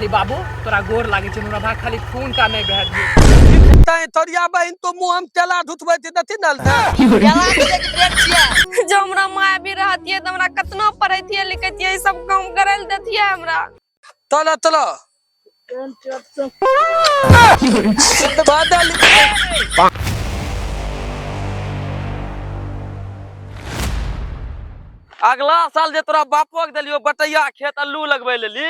खाली बाबू तोरा गोर लागे छै हमरा भाग खाली खून टा नहीं बह दिए ताई थोड़िया बहिन तो मुंह हम तेला धुतबै त दथि नल था तेला के पेट छिया जो हमरा माय भी रहतिए त हमरा कतनो पढ़ैतिए लिखैतिए ई सब काम करै ल देतिए हमरा तला तला बादल अगला साल जे तोरा बापो के देलियो बटैया खेत अल्लू लगबै लेली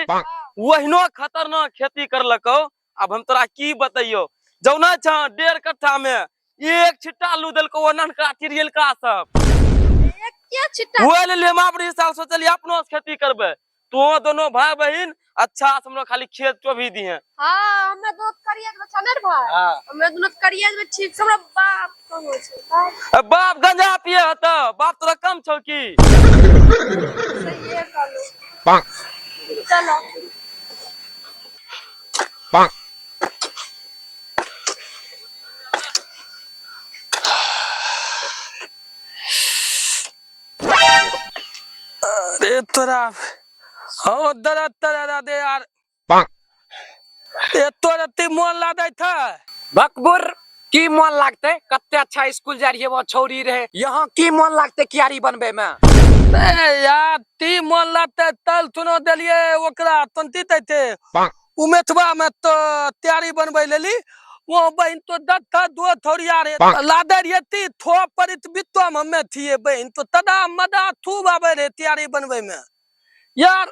वहिनो खतरनाक खेती करलको। अब हम तोरा की बतैयो जौना छ 1.5 कट्ठा में एक छिट्टा आलू देलको वो ननका चिरियलका सब एक क्या छिट्टा वो ले हम अपने साल सोचलिए अपनो से खेती करबे तो दोनों भाई बहन अच्छा से हमरो खाली खेत चोभी दिए। हां हमरा दोस्त करिए में छनर भाई हमरा दोनों करिए में ठीक से हमरा बाप कम हो छै बाप गंजा पिए हत बाप तोरा कम छौ की सही है कालो पाक चलो पाक अरे तोरा हो दरद तोरा दे यार पाक ए तोरा ती मोन लादै था बकबुर की मन लागते कते अच्छा स्कूल जा रही है वो छौरी रहे यहाँ की मन लागते कियारी बनबे में ए यार ती मोन लाते तल सुनो देलिए ओकरा तंती दैते उमेथवा में तो तैयारी बनबै लेली वो बहन तो दत था दो थोड़िया रे लादे रे ती थो परित बित्तो में हमें थिए बहन तो तदा मदा थूब आवे रे तैयारी बनबै में यार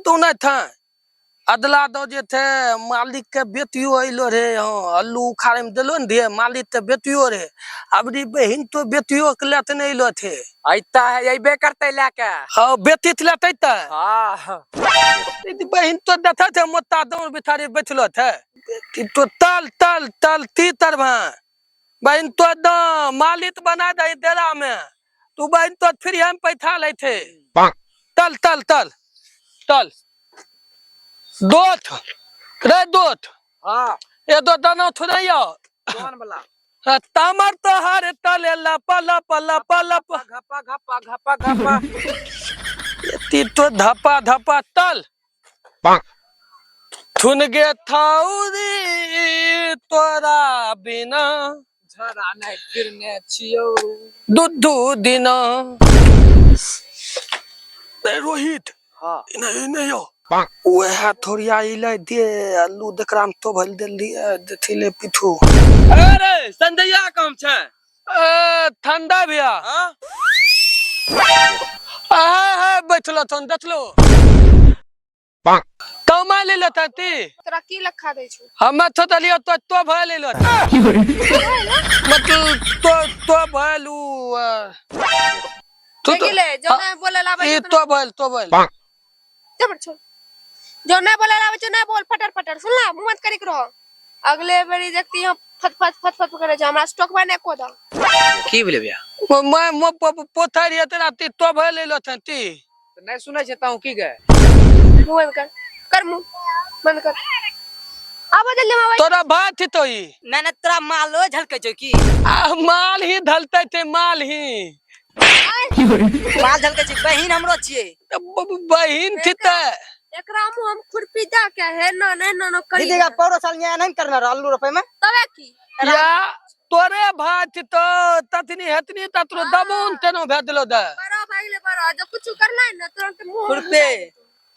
तू नहीं था अदला दो जे थे मालिक के बेटियो आइलो रे अल्लू उखाड़े में देलो न रे मालिक के बेटियो रे अबरी बहन तो बेटियो के लेत नहीं आइलो थे आइता है अइबे करते लेके हां बेटी त लेतै त हां बहन तो देखा थे मोता दौड़ बिथारी बैठलो थे तो तल तल तल तीतर भा बहन तो द मालिक बना दे डेरा में तू बहन तो फिर हम पैठा ले थे तल तल तल तल दोथ रे दोथ हां ए दो दाना थोड़ैया कौन वाला तामर तो हर तले लपा लपा लपा लपा घपा घपा घपा घपा ती तो धपा धपा तल थुन गे थाउरी तोरा बिना झरा नहीं फिरने छियो दुधू दिना रोहित हां इने यो वह थोड़िया इले दे आलू दकरा में तो भल देली देथिले पिठू अरे संजयया काम छे ठंडा भैया हां आ बैठलो तन देखलो तो मैं ले लेता ती तोरा की लखा दै छु हम तो दलियो तो भय ले लो मतलब तो भयलू तो गेले जो नहीं बोले लावे ई तो भयल जबर छोड़ जो नहीं बोले लावे जो नहीं बोल फटर फटर सुनला मुंह मत करी रहो अगले बेरी देखती हम फट फट फट फट करे जा हमरा स्टॉक बने को दा की बोले भैया मैं पोथरी तेरा ती तो भय ले लो ती तो नहीं सुनै छै ताऊ की गए मुंह बंद कर मुंह बंद कर अब जल्दी में तोरा बात थी तो ई मैंने तोरा मालो झलके जो की माल ही धलते थे माल ही माल झलके छी बहिन हमरो छिए बहिन थी त एकरा मुंह हम खुरपी दा के है ना करी दीदी का पौरो साल न्याय नहीं करना आलू रुपए में तबे की या तोरे भात तो ततनी हतनी ततरो दबून तेनो भेदलो द बड़ा भाईले बड़ा जो कुछ करना है ना तुरंत मुंह खुरपे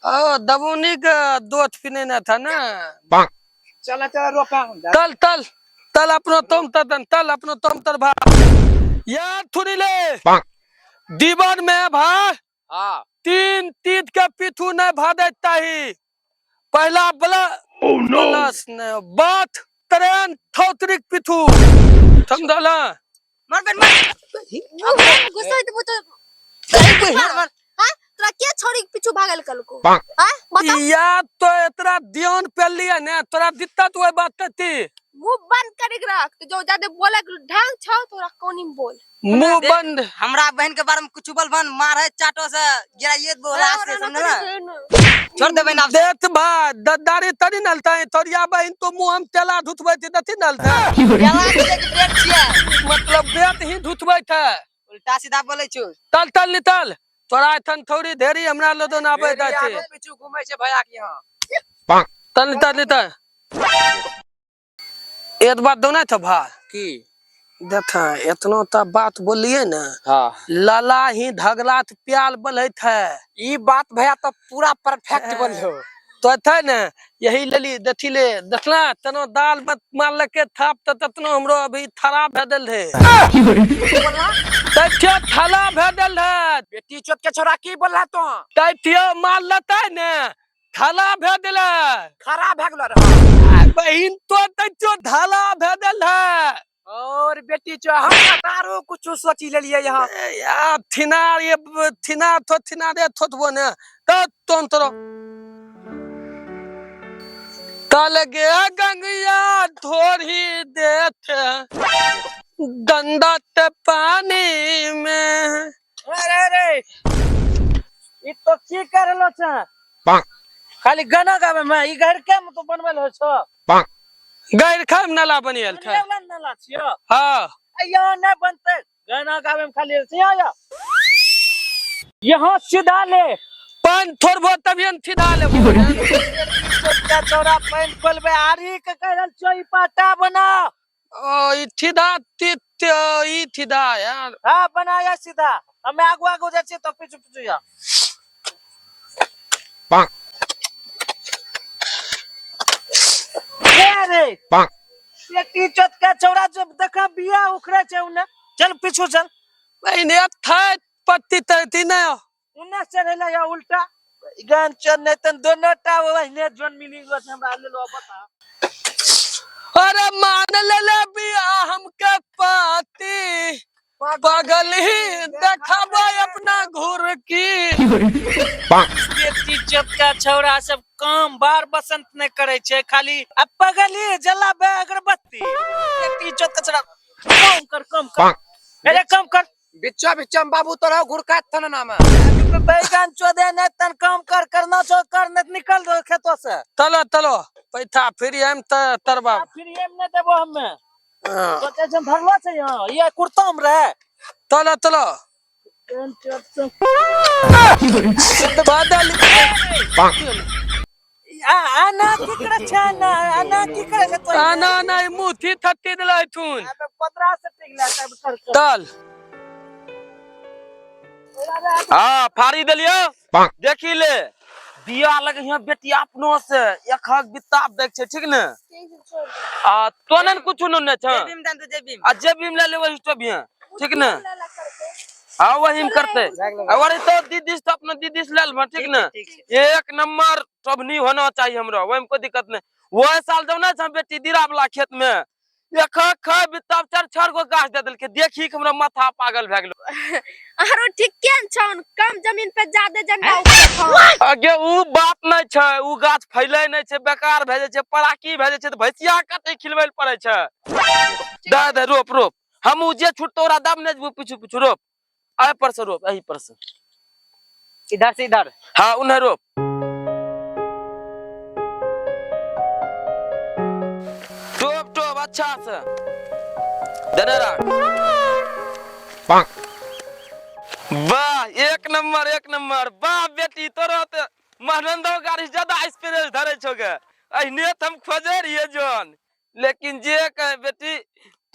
ओ दबूनी का दोत पिने ना था ना चला चला रोका तल तल तल अपनो तुम तन तल अपनो तुम तर भा यार थुनी ले दीवान में भा हां 3 तीत के पिथु न भा देता ही पहला बला प्लस न बात ट्रेन थौत्रिक पिथु समझला मर बन मर गुस्सा तो हां तोरा के छोड़ी पीछू भागल कल को हां बता या तो इतना ध्यान पे लिया ना तोरा दिक्कत हुए बात थी मुंह बंद कर रख तो जो ज्यादा बोले ढंग छौ तोरा कोनी बोल मुंह बंद हमरा बहन के बारे में कुछ बोल बन मार है चाटो से गिराइए बोला से समझला छोड़ दे बहन आप देत भा दद्दारी तरी नलता है तोरिया बहन तो मुंह हम तेला धुतबै त दथि नलता तेला के पेट छिया मतलब बेत ही धुतबै था उल्टा सीधा बोले छु तल तल नितल तोरा थन थोड़ी देरी हमरा लदन आबै दा छे पीछू घुमै छै भैया के यहां तल तल त एक बात दो ना था भा की देखा इतना तो बात बोलिए ना हाँ लाला ही धगला प्याल बल है ई बात भैया तो पूरा परफेक्ट बोलो तो थे न यही लेली देखी ले देखला तनो दाल मत मार लके थाप ततनो हमरो अभी खराब भेदल है तथ्य थाला भेदल है बेटी चोत के छोरा की बोल रहा तो तथ्य मार लता न थाला भेदल खराब है गेलो बहिन तो तथ्य थाला भेदल है और बेटी चो हम तारो कुछ सोची ले लिए यहाँ या थिना ये थिना दे थोतबो न त तंत्र तल गे गंगिया थोड़ी देथ गंदत पानी में अरे रे ई तो की करलो छ खाली गाना गावे में ई घर के में तो बनवल हो छ गैर खाम नाला बनियल था नला छियो हां यहाँ नहीं बनते गाना गावे में खाली या यहाँ सीधा ले पान थोड़बो तबियन थिदा ले का चौरा पैन खोलबे आरी के करल चोई पाटा बना ओ ई थिदा ई थिदा यार हां बनाया सीधा हमें आगू आगू जाय छी तो पीछू पीछू या रे बेटी चोत का चौरा जब देखा बिया उखड़े छै उन्ने चल पीछू चल बहिने था पत्ती तरती न उन्ने चढ़ेला या उल्टा गान चल नहीं तन दोनों टा वहने जोन मिली गो हमरा ले लो बता अरे मान ले बिया हमके पाती पागल ही देखाबो अपना घूर की बेटी चोत का छौरा सब काम बार बसंत नहीं करे छे खाली अब पगली जलाबे अगरबत्ती बेटी चोत का छौरा कम कर अरे कम कर बिच्चा बिच्चा में बाबू तोरा घुरका थन नाम बैगन चोदे नहीं तन काम कर करना छो कर नहीं निकल दो खेतों से तलो पैथा फिर हम तरबा फिर ये नहीं देबो हमें तो टेंशन धरलो छे यहां ये कुर्ता में रहे तलो बादल आना की करे छे ना आना की करे छे तो आना नहीं मुठी थत्ती दिलाई थून 15 से टिकला तब कर तल हां फाड़ी देलियो देखी ले बिया लगे यहाँ बेटी अपनो से एक हक बिताब देख छे ठीक ने आ तोनन कुछ न छ जेबीम दान तो जेबीम आ जेबीम ले ले वही तो भी ठीक ने हां वही में करते अरे तो दीदी तो अपना दीदी से ले ल ठीक ने एक नंबर सबनी होना चाहिए हमरा वही में कोई दिक्कत नहीं वो साल जब ना छ बेटी दीरा वाला खेत में एक हक बिताब चार गो गाछ दे देल के देखी के हमरा माथा पागल भ गेलो आरो ठीक केन छन कम जमीन पे ज्यादा जंगल उगत आगे उ बात नहीं छै उ गाछ फैले नहीं छै बेकार भ जाय छै पराकी भ जाय छै त भैंसिया कटे खिलबै पड़े छै दे रोप हम उ जे छुट तोरा दाम नहीं पीछू रोप आय पर से रोप यही पर से इधर से इधर हां उन्हें रोप टोप अच्छा से देने रख वाह एक नंबर वाह बेटी तोरा त महनंदो गाड़ी ज्यादा एक्सपीरियंस धरे छोगे अहिने हम खोजे रहिए जोन लेकिन जे कहे बेटी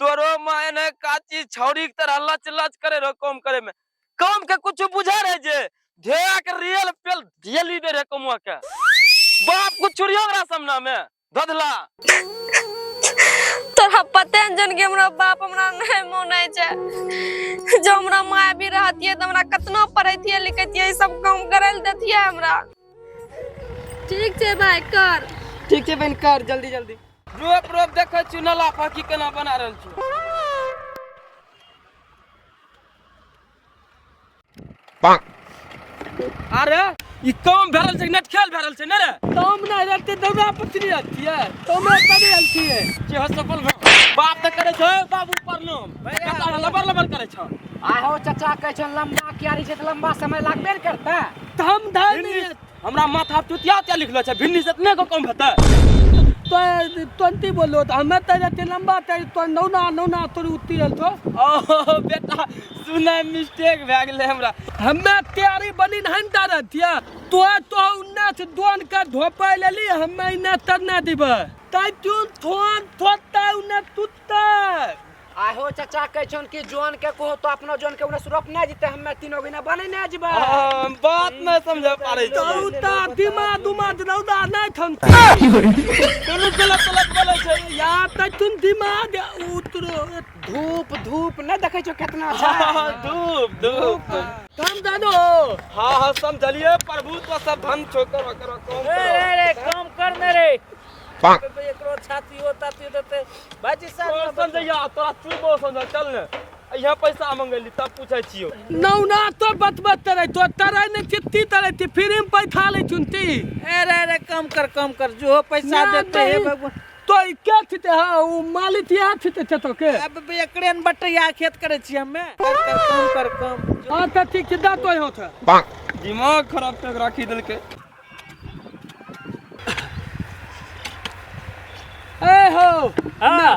तोरो माय ने काची छौरी के तरह लच लच करे रो काम करे में काम के कुछ बुझा रहे जे धेया के रियल पेल ढेली दे रे कमुआ के बाप कुछ छुरियो रा सामना में धधला तोरा पते न जन के हमरा बाप हमरा नहीं मोनै छै जो हमरा माय भी रहतिए त हमरा कतनो पढ़ैतिए लिखैतिए सब काम करल देतिए हमरा ठीक छै भाई कर ठीक छै बहन कर जल्दी जल्दी रोप देखै छु नला पाकी केना बना रहल छु अरे ई काम भरल छै नेट खेल भरल छै न रे काम नहीं रहते दौड़ा पत्नी रहती है तो मैं कभी हलती है जे हो सफल बाप त करे छ बाबू परनाम कता लबर करे छ आहो चाचा कह छ लंबा क्यारी छै त लंबा समय लागबे न करता हम धानी हमरा माथा चुतिया क्या लिखलो छै भिन्नी से इतने को कम हेतै 20 बोलो तो हमें तेरे लंबा तेरे तो नौना तोर उतरल तो ओ बेटा सुना मिस्टेक भए गेलै हमरा। हमें तैयारी बनी नहीं डरतिया तो 19 दोन का धोपै लेली हमें इने तरना दिबे तै तू थोता उन्ने तुत्ता आहो चाचा कह छन कि जोन के कहो तो अपना जोन के उन्हें सुरप नहीं जीते हमें तीनों बिना बने नहीं जीबे बात में समझ पारे छी। तौता दिमाग रौदा नहीं थन चलो गलत बोले छै या त तुम दिमाग उतरो धूप न देखे छो कितना अच्छा धूप काम जानो हाँ समझलिए प्रभुत्व सब धन छोकर करो रे काम करने रे एकरो छाती होता देते बाजी साहब संजैया तोरा चुबो समझ चल ने यहाँ पैसा मंगली तब पूछे छियो नौना तो बतबत करे तो तरे ने चित्ती तरे थी फिर हम पैसा ले चुनती रे कम कर जो पैसा देते है भगवान तो क्या थी हां वो मालिक या थी तो के अब एकरे न बटैया खेत करे छी हमें कर कम हां त ठीक दा तो हो था दिमाग खराब पे राखी दिल के ए हो हां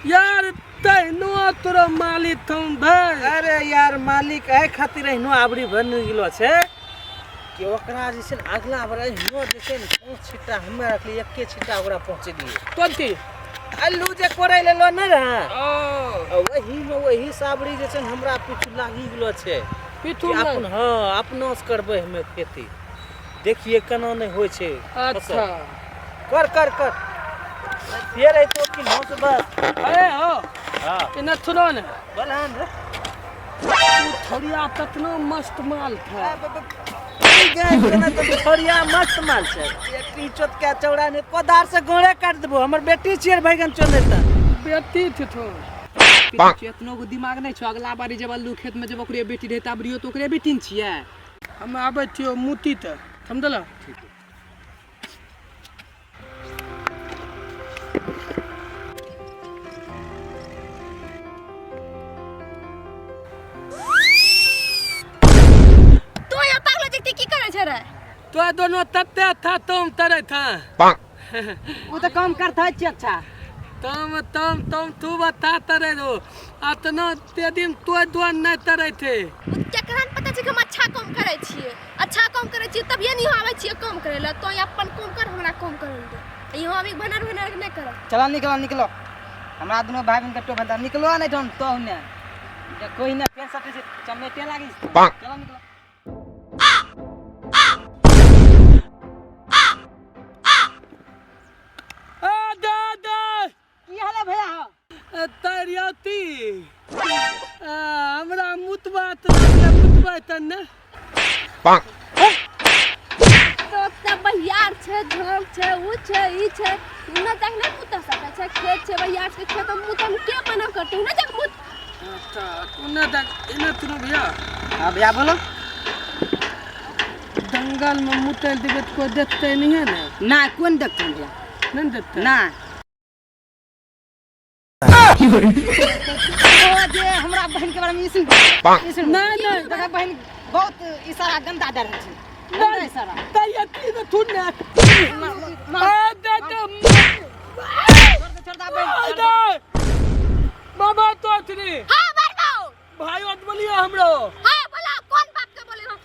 यार तैनो तोरा मालिक तुम भाई अरे यार मालिक है खातिर हिनो आबरी बन गेलो छे कि ओकरा जैसे अगला बार हिनो जैसे 5 छिट्टा हमें रखली एके छिट्टा ओकरा पहुंचे दिए तोती आलू जे कोरे लेलो न रहा ओ वही साबरी जैसे हमरा पीछू लागी गेलो छे पिथु कि अपन हां अपना से करबे हमें खेती देखिए केना नहीं होय छे अच्छा कर फिर आई तो कि नौ से बस अरे हो हां इने थुरो ने बलहान रे तू थोड़िया ततनो मस्त माल था केना तो थोड़िया मस्त माल छे एक इज्जत के चौड़ा ने कोदार से गोड़े काट देबो हमर बेटी छियर बैगन चोले त बेटी थी तो इतनो को दिमाग नहीं छो अगला बारी जब अल्लू खेत में जब ओकरे बेटी रहता बरियो तो ओकरे बेटी न छिए हम आबे थियो मुती त समझला तो दोनों तत्ते था तुम तरे था वो तो काम करता है अच्छा तुम तू बता तरे दो अतना ते दिन तो दोन नहीं तरे थे केकरा न पता छै कि हम अच्छा काम करे छियै तभिए नहीं आवे छियै काम करे ला तो अपन काम कर हमरा काम करे दे यहाँ अभी भनर नहीं कर चला निकलो हमरा दोनों भाई बहन के टो बंदा निकलो नहीं हम तो ने कोई ने पैसा से चमेटे लागी चला निकलो तरियाती हमरा मुतबा तन्ने तो बहियार छै झोंक छै उ छै ई छै न तक नहीं मुत सकै छै खेत छै बहियार के खेत में मुत हम के मना करते न तक मुत अच्छा तूने तक इने तुनु भैया हां भैया बोलो जंगल में मुतल दिबे तो कोई देखते नहीं है ना ना कौन देखते भैया नहीं देखते ना ओ जे हमरा बहन के बारे में इसन नहीं देखा बहन बहुत इशारा गंदा डर है गंदा इशारा तरियाती तो तुने बाबा तो अथरी हां मारबो भाई मत बोलिए हमरो हां बोला कौन बात के बोले हम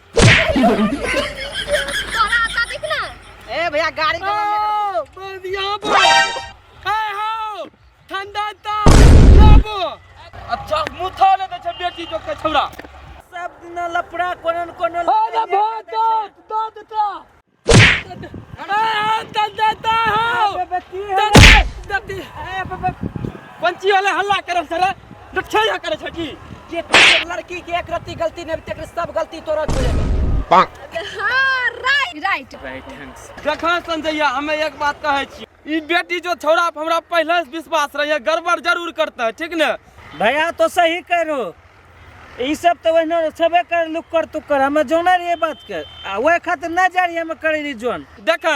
तोरा आता दिख ना ए भैया गाड़ी के यहाँ पर हो ठंडा ता बाबू अच्छा मुथा ले दे छै बेटी जो के छौड़ा सब दिन लपड़ा कोन अरे बहुत दो देता ठंडा हो बेटी कौन ची वाले हल्ला करब सर लठैया करे छै की जे लड़की के एक रत्ती गलती नहीं तेकर सब गलती तोरा छोड़े हां राइट देखा संजैया हमें एक बात कहे छी ई बेटी जो छौड़ा पे हमरा पहले से विश्वास रहे गड़बड़ जरूर करता है ठीक ने भैया तो सही करो ई सब तो वही छबे कर लुक कर तू कर हमें जोना रे बात के आ ओए खातिर ना जा रही हमें करे री जोन देख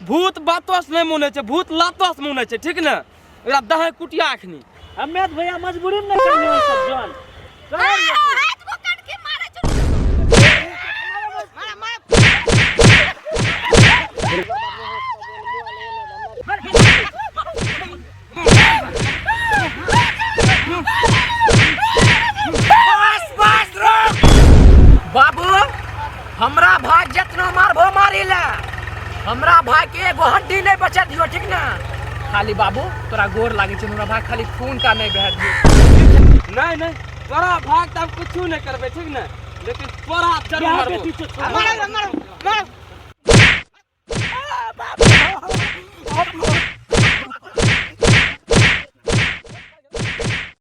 भूत बातो से नहीं मुने छै भूत लातो से मुने छै ठीक ने एकरा दहे कुटिया अखनी हमें तो भैया मजबूरी में करने हो सब जोन रात को कट के मारे जो हमरा भाई के एगो हड्डी नहीं बचा दियो, ठीक ना? खाली बाबू तोरा गोर लागे छै हमरा भाई, खाली खून का नहीं बहा दियो। नहीं नहीं तोरा भाग तब कुछ नहीं करबे, ठीक ना? लेकिन तोरा जरूर मारबो। मारो मारो मारो